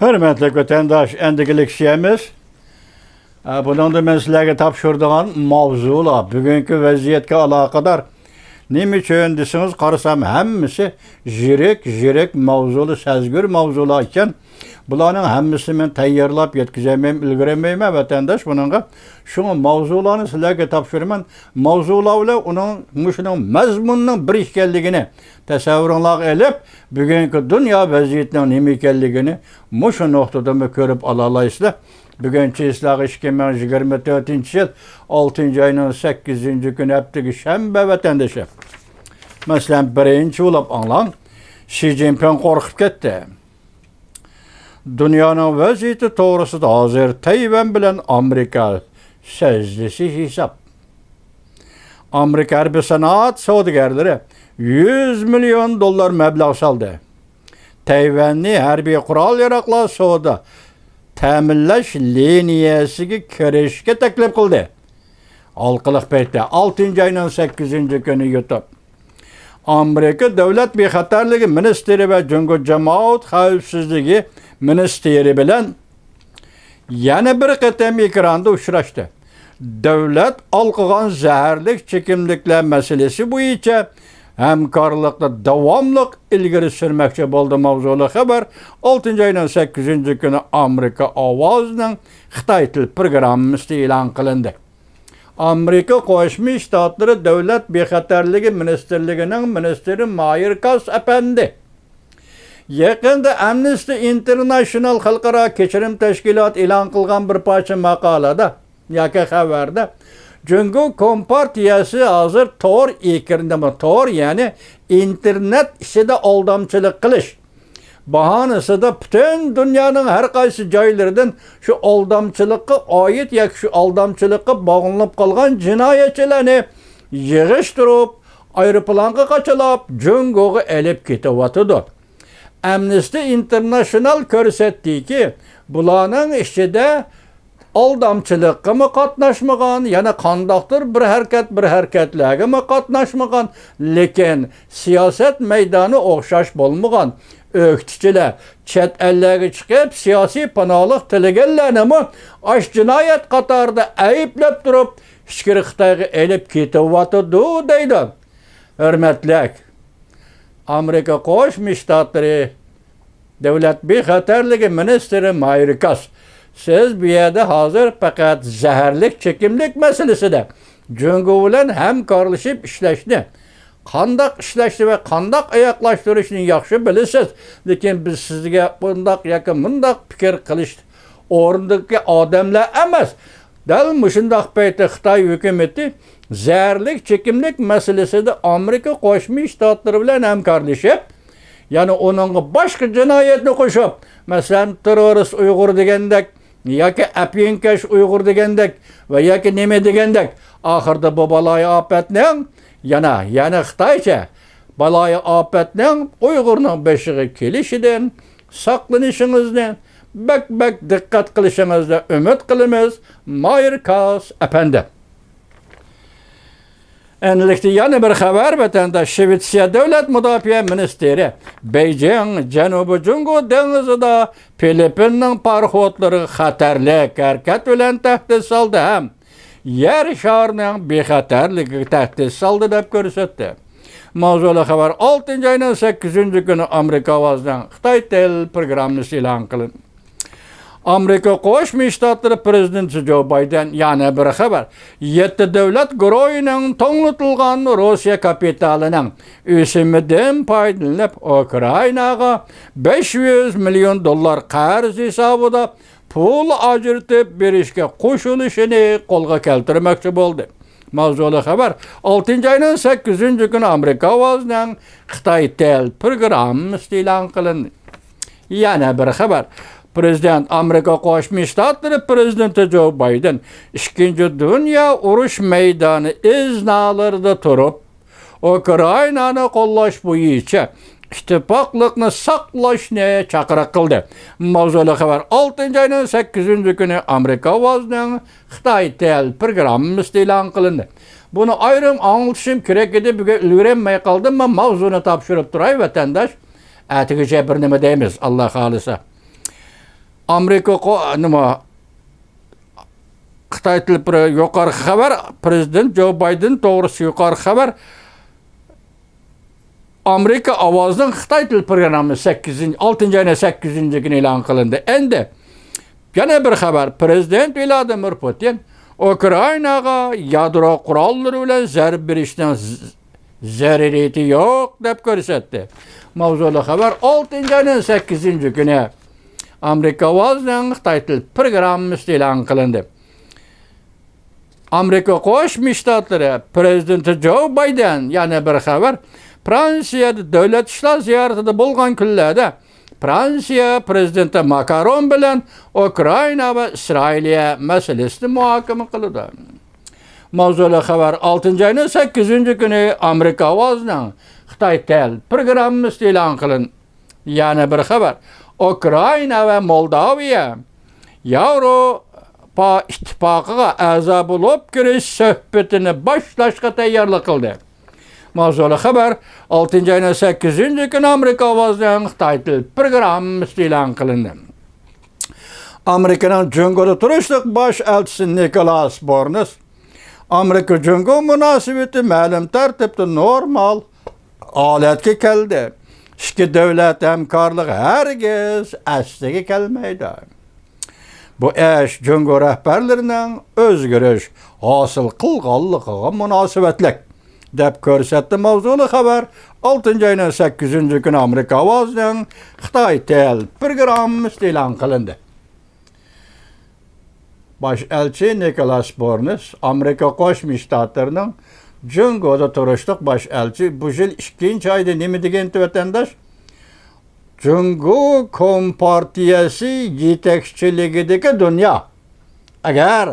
Hürmetli vatandaş, endikilik şeyimiz, bunun da ben sizlerge tapşırdığım mavzular, bugünkü vaziyetke alakadar. Nemi için desiniz, qarasam hemmisi jirik mavzulu, sezgür mavzular iken, bularning hammasini men tayyorlab yetkazamam, ulgurmayman vatandaş bununla. Şunu mavzularni sizlarga topshiraman. Mavzular bilan uning mazmunining bir ekanligini tasavvuringlarga elib, bugungi dunyo vaziyatining nima ekanligini shu nuqtadan ko'rib ola olasizlar. Bugunchi sizlarga 2024-yil 6-oyning 8-kuni haftaga shanba vatandoshlar. Masalan, birinchi bo'lib anglang, Xi Jinping qo'rqib ketdi. Dunyoning vaziyati to'g'risida hozir Tayvan bilan Amerika sezgisi hisob. Amerika harbiy sanoat savdogarlari $100 million mablag' soldi. Tayvanni harbiy qurol-yarog'lar savdo ta'minlash liniyasiga kirishga taklif qildi. Halqiliq paytda 6-oyning 8-kuni YouTube. Amerika Davlat bexatarligi ministri va Jungo jamoat xavfsizligi ministri bilan yana bir qatam ekranda uchrashdi. Davlat olqigan zaharlik chekimliklar masalasi bo'yicha hamkorlikni davomli ilgari surmoqchi bo'ldi mavzuli xabar 6-oyning 8-kuni Amerika ovozining Xitoy til programmasi e'lon qilindi. Amerika Qo'shma Shtatlari Davlat bexatarligi ministrligining ministri Mayr Kass apandi yaqinda Amnesty International xalqaro kechirim tashkiloti e'lon qilgan bir parcha maqolada yoki xabarda Jungo Kompartiyasi hozir Tor ekranda, Tor ya'ni internet ishida aldamchilik qilish bahonasida butun dunyoning har qaysi joylaridan shu aldamchilikqa oid yoki shu aldamchilikqa bog'lanib qolgan jinoyatchilarni yig'ishtirib, aeroplanga qachilab, Jungoga elib ketyapti. Amnesty International ko'rsatdiki, bularning ishida aldamchilikqa qatnashmagan, yana qandaqdir bir harakatlarga qatnashmagan, lekin siyosat maydoni o'xshash bo'lmagan o'qituvchilar chet ellarga chiqib siyosiy panohlik tilaganlarni ash jinoyat qatorida ayblab turib, ichkari Xitoyga elib ketyapti deydi. Hurmatli Amerika Qo'shma Shtatlari Davlat bexatarligi ministri Mayr Kass, siz bu yerda hozir faqat zaharlik chekimlik masalasida Jungo bilan hamkorlashib ishlashni, qandaq ishlashni va qandaq oyoqlashtirishni yaxshi bilasiz. Lekin biz sizga bundaq yoki mundaq fikr qilish o'rindagi odamlar emas. Dal mushundaq paytda Xitoy hukumatı zaharlik chekimlik masalasida Amerika Qo'shma Shtatlari bilan hamkorlashib, ya'ni onunla boshqa jinoyatni qo'shib, masalan terrorist Uyg'ur degandek yoki apinkash Uyg'ur degandek va yoki nima degandek, oxirida bu baloyi ofatning yana Xitoycha baloyi ofatning Uyg'urning beshig'i kelishidan saqlanishingizni bak diqqat qilishingizni umid qilamiz. Mayr Kass apandi. Endilikda yana bir xabar vatandaş Shvetsiya Davlat Mudofaa ministri Beijing Janubiy Jungo dengizida Filippinning parxodlari xatarli harakat bilan tahdid soldi ham yer sharining bexatarligiga tahdid soldi deb ko'rsatdi. Mavzuli xabar 6-oyning 8-kuni Amerika ovozining Xitoy til programmasi e'lon qilindi. Amerika Qo'shma Shtatlari prezidenti Joe Biden yana bir xabar. 7 davlat guruhining to'nglatilgan Rossiya kapitalining o'simidan foydalanib Ukrainaga $500 million qarz hisobida pul ajratib berishga qo'shilishini qo'lga keltirmoqchi bo'ldi. Mavzuli xabar 6-oyning 8-kuni Amerika ovozining Xitoy til programmasi e'lon qilindi. Yana bir xabar. Prezident Amerika Qo'shma Shtatlari prezidenti Joe Biden 2-dunyo urush maydoni iznalarida turib, Ukrainani qo'llash bo'yicha ittifoqlikni saqlashni chaqiriq qildi. Mavzuli xabar 6-oyning 8-kuni Amerika ovozining Xitoy til programmasi e'lon qilindi. Buni ayrim anglashim kerak edi, bugun ulgurmay qoldim. Men mavzuni topshirib turay vatandosh. Atigacha bir nima deymiz, Alloh xolisa. Amerika nima Xitoy tili yuqori xabar, prezident Joe Biden to'g'risida yuqori xabar. Amerika ovozining Xitoy tili programmi 6-oyning 8-kuni e'lon qilindi. Endi yana bir xabar. Prezident Vladimir Putin Ukrainaga yadro qurollari bilan zarb berishning zaruriyati yo'q deb ko'rsatdi. Mavzuli xabar 6-oyning 8-kuni Amerika ovozining Xitoy tili programmasi e'lon qilindi. Amerika Qo'shma Shtatlari prezidenti Joe Biden yana bir xabar. Fransiyada davlat ishlar ziyoratida bo'lgan kunlarda Fransiya prezidenti Macron bilan Ukraina va Isroiliya masalasini muhokama qildi. Mavzuli xabar 6-oyning 8-kuni Amerika ovozining Xitoy tili programmasi e'lon qilindi. Yana bir xabar. Ukraina va Moldaviya Yevropa ittifoqiga a'zo bo'lib kirish suhbatini boshlashga tayyorlik qildi. Mavzuli xabar 6-oyning 8-kuni Amerika ovozining Xitoy tili programmasi e'lon qilindi. Amerikaning Jungoda turishliq bosh elchisi Nikolas Bornes Amerika Jungo munosabati ma'lum tartibda normal holatga keldi. Ikki davlat hamkorligi hargiz asliga kelmaydi. Bu ish Jungo rahbarlarining o'zgarish hosil qilganligiga munosabatlik deb ko'rsatdi. Mavzuli xabar 6-oyning 8-kuni Amerika ovozining Xitoy tili programmasi e'lon qilindi. Bosh elchi Nikolas Bornes Amerika Qo'shma Shtatlarining Jungoda turishliq bosh elchi bu yil 2-oyda nima degan vatandosh? Jungo Kompartiyasi yetakchiligidagi dunyo. Agar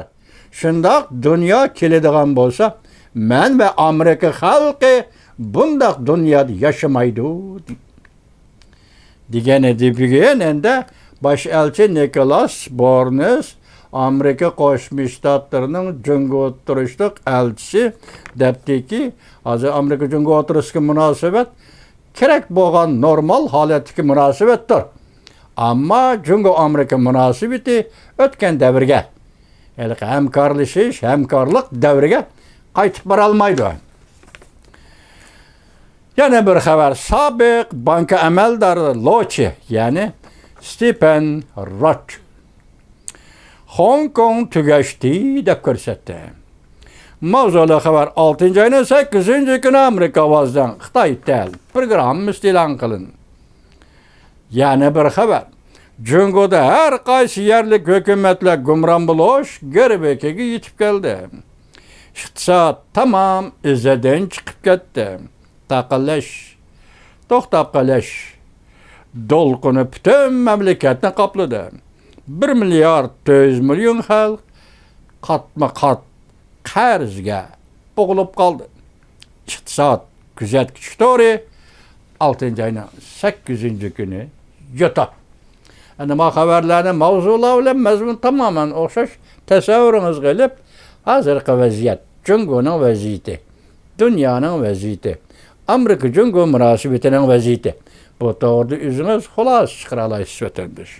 shundoq dunyo keladigan bo'lsa, men va Amerika xalqi bundoq dunyoda yashamaydi degan edi. Endi bosh elchi Nikolas Bornes Amerika Qo'shma Shtatlarining Jungo turishliq elchisi debdiki, hozir Amerika Jungo turishga munosabat kerak bo'lgan normal holatdagi munosabatdir. Ammo Jungo Amerika munosabati o'tgan davrga, ya'ni hamkorlik davriga qaytib bora olmaydi. Yana bir xabar. Sobiq banka amaldori Lochi, ya'ni Stephen Roth Hong Kong tugashdi deb ko'rsatdi. Mavzuli xabar 6-oyning 8-kuni Amerika ovozidan Xitoy tili programmasi e'lon qilindi. Yana bir xabar. Jungoda har qaysi yerlik hukumatlar gumron bo'lish garbakiga yetib keldi. Iqtisod tamom izidan chiqib ketdi. To'xtab qolish dolqini butun mamlakatni qopladi. 1 milliard 400 million xalq qatma-qat qarzga bo'g'ilib qoldi. Iqtisod kuzatgich to'ri 6-oyning 8-kuni yotdi. Nima xabarlarni mavzular bilan mazmun tamoman o'xshash tasavvuringiz qilib, hozirgi vaziyat, Jungoning vaziyati, dunyoning vaziyati, Amerika Jungo munosabatining vaziyati. Bu to'g'rida o'zingiz xulosa chiqara olasiz vatandosh.